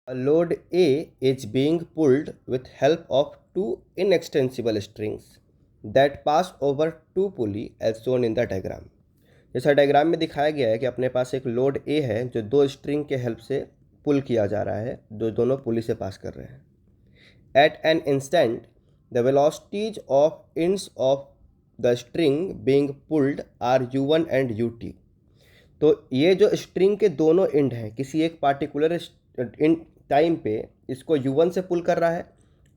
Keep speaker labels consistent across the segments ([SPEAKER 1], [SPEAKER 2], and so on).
[SPEAKER 1] A load A is being pulled with help of two inextensible strings that pass over two pulley as shown in the diagram. जैसा diagram में दिखाया गया है कि अपने पास एक लोड ए है जो दो स्ट्रिंग के हेल्प से पुल किया जा रहा है, जो दोनों पुली से पास कर रहे हैं। At an instant the velocities of ends of the string being pulled are u1 and ut। तो ये जो स्ट्रिंग के दोनों एंड हैं, किसी एक पार्टिकुलर टाइम पे इसको u1 से पुल कर रहा है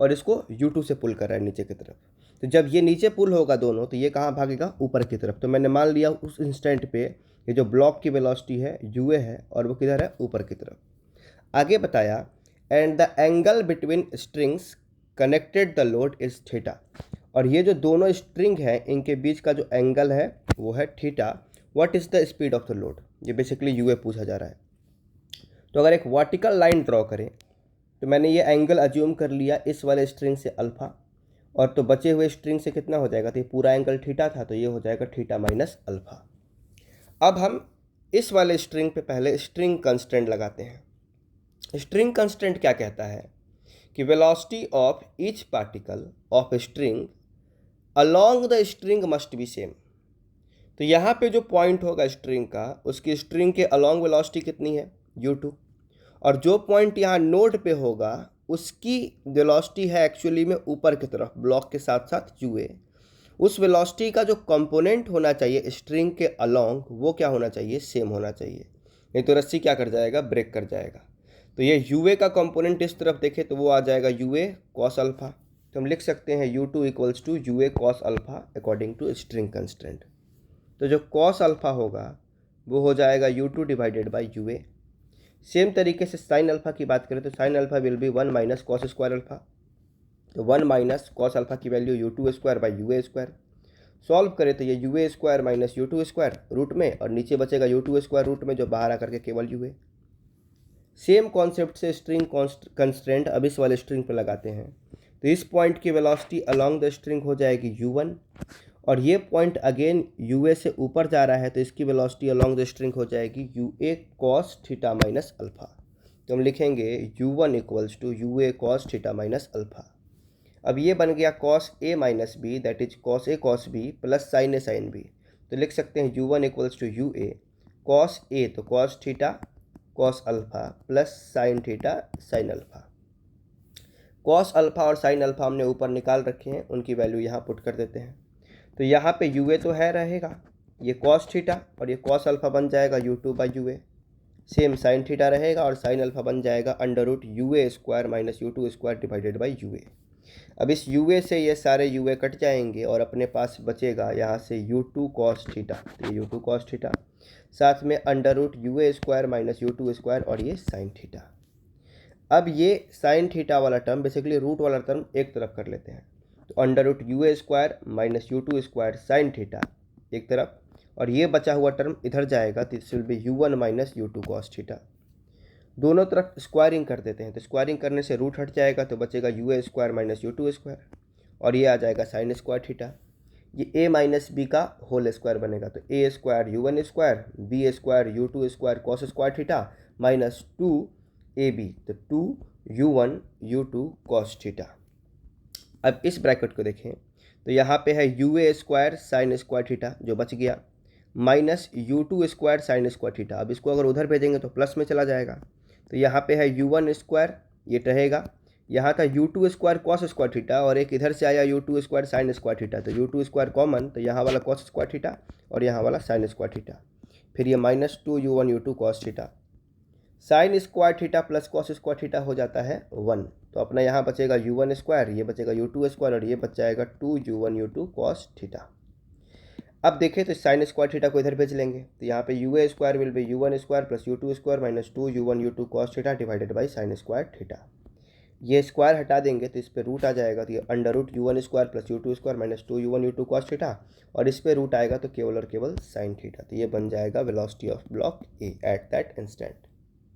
[SPEAKER 1] और इसको u2 से पुल कर रहा है नीचे की तरफ। तो जब ये नीचे पुल होगा दोनों, तो ये कहाँ भागेगा? ऊपर की तरफ। तो मैंने मान लिया उस इंस्टेंट पे ये जो ब्लॉक की वेलोसिटी है ua है और वो किधर है? ऊपर की तरफ। आगे बताया and the angle between strings connected the load is theta. और ये जो दोनों स्ट्रिंग हैं इनके बीच का जो एंगल है वो है theta. What is the speed of the load? ये बेसिकली यूए पूछा जा रहा है। तो अगर एक वर्टिकल लाइन ड्रॉ करें तो मैंने ये एंगल अज्यूम कर लिया इस वाले स्ट्रिंग से अल्फ़ा, और तो बचे हुए स्ट्रिंग से कितना हो जाएगा? तो ये पूरा एंगल थीटा था, तो ये हो जाएगा थीटा माइनस अल्फ़ा। अब हम इस वाले स्ट्रिंग पे पहले स्ट्रिंग कंस्टेंट लगाते हैं। स्ट्रिंग कंस्टेंट क्या कहता है कि velocity of each particle of string along the string must be same. तो यहाँ पे जो पॉइंट होगा स्ट्रिंग का, उसकी स्ट्रिंग के अलोंग वेलोसिटी कितनी है? u2। और जो पॉइंट यहाँ नोड पे होगा उसकी वेलोसिटी है एक्चुअली में ऊपर की तरफ ब्लॉक के साथ साथ ua। उस वेलोसिटी का जो कंपोनेंट होना चाहिए स्ट्रिंग के अलोंग वो क्या होना चाहिए? सेम होना चाहिए, नहीं तो रस्सी क्या कर जाएगा? ब्रेक कर जाएगा। तो ये ua का कंपोनेंट इस तरफ देखे तो वो आ जाएगा ua कॉस अल्फ़ा। तो हम लिख सकते हैं u2 equals to ua cos alpha according to string constant. तो जो कॉस अल्फ़ा होगा वो हो जाएगा u2 divided by ua। Same तरीके से साइन अल्फ़ा की बात करें तो sine alpha will be 1 minus cos square alpha. तो 1 माइनस कॉस अल्फ़ा की value u2 square by ua square. Solve करें तो ये ua square minus u2 square root में, और नीचे बचेगा u2 स्क्वायर रूट में जो बाहर आकर के केवल ua। सेम कॉन्सेप्ट से स्ट्रिंग कंस्ट्रेंट अब इस वाले स्ट्रिंग पर लगाते हैं। तो इस पॉइंट की वेलोसिटी अलोंग द स्ट्रिंग हो जाएगी u1, और ये पॉइंट अगेन ua से ऊपर जा रहा है तो इसकी वेलोसिटी अलोंग द स्ट्रिंग हो जाएगी ua cos theta minus alpha. तो हम लिखेंगे u1 equals to ua cos theta minus alpha. अब ये बन गया cos A minus B, that is cos A cos B plus sine A sine B. तो लिख सकते हैं u1 equals to ua cos A तो cos theta cos alpha plus sine theta sine alpha. Cos alpha और sine alpha हमने ऊपर निकाल रखे हैं, उनकी वैल्यू यहाँ पुट कर देते हैं। तो यहाँ पे ua तो है रहेगा, ये कॉस थीटा और ये कॉस अल्फ़ा बन जाएगा u2 by ua। Same sine theta रहेगा और साइन अल्फ़ा बन जाएगा under root ua square minus u2 square divided by ua। अब इस ua से ये सारे ua कट जाएंगे और अपने पास बचेगा यहाँ से u2 कॉस थीटा। तो ये u2 कॉस थीटा साथ में under root ua square minus u2 square और ये साइन थीटा। अब ये साइन थीटा वाला टर्म बेसिकली रूट वाला टर्म एक तरफ कर लेते हैं। तो under root ua square minus u2 square sine theta एक तरफ, और ये बचा हुआ टर्म इधर जाएगा तो it will be u1 minus u2 cos theta. दोनों तरफ स्क्वायरिंग कर देते हैं, तो स्क्वायरिंग करने से रूट हट जाएगा तो बचेगा ua square minus u2 square, और ये आ जाएगा साइन स्क्वायर थीटा। ये a माइनस बी का होल स्क्वायर बनेगा, तो a square u1 square b square u2 square cos square theta minus 2ab, तो 2u1 u2 कॉस थीटा। अब इस ब्रैकेट को देखें तो यहाँ पे है ua square sine square theta जो बच गया minus u2 square sine square theta. अब इसको अगर उधर भेजेंगे तो प्लस में चला जाएगा, तो यहाँ पे है u1 स्क्वायर ये रहेगा, यहाँ था u2 square cos square theta और एक इधर से आया u2 square sine square theta, तो u2 स्क्वायर कॉमन, तो यहाँ वाला कॉस स्क्वायर थीटा और यहाँ वाला साइन स्क्वायर थीटा, फिर ये minus 2u1 u2 cos theta. Sine square theta plus cos square theta हो जाता है 1, तो अपना यहाँ बचेगा u1 स्क्वायर, ये बचेगा u2 स्क्वायर और ये बच जाएगा 2u1 u2 कॉस थीटा। अब देखें तो साइन स्क्वायर थीटा को इधर भेज लेंगे, तो यहाँ पे ua square will be u1 square plus u2 square minus 2u1 u2 cos theta divided by sine square theta. ये स्क्वायर हटा देंगे तो इस पर रूट आ जाएगा, तो ये under root u1 square plus u2 square minus 2u1 u2 cos theta, और इस पर रूट आएगा तो केवल और केवल साइन थीटा। तो ये बन जाएगा velocity of block A at that instant.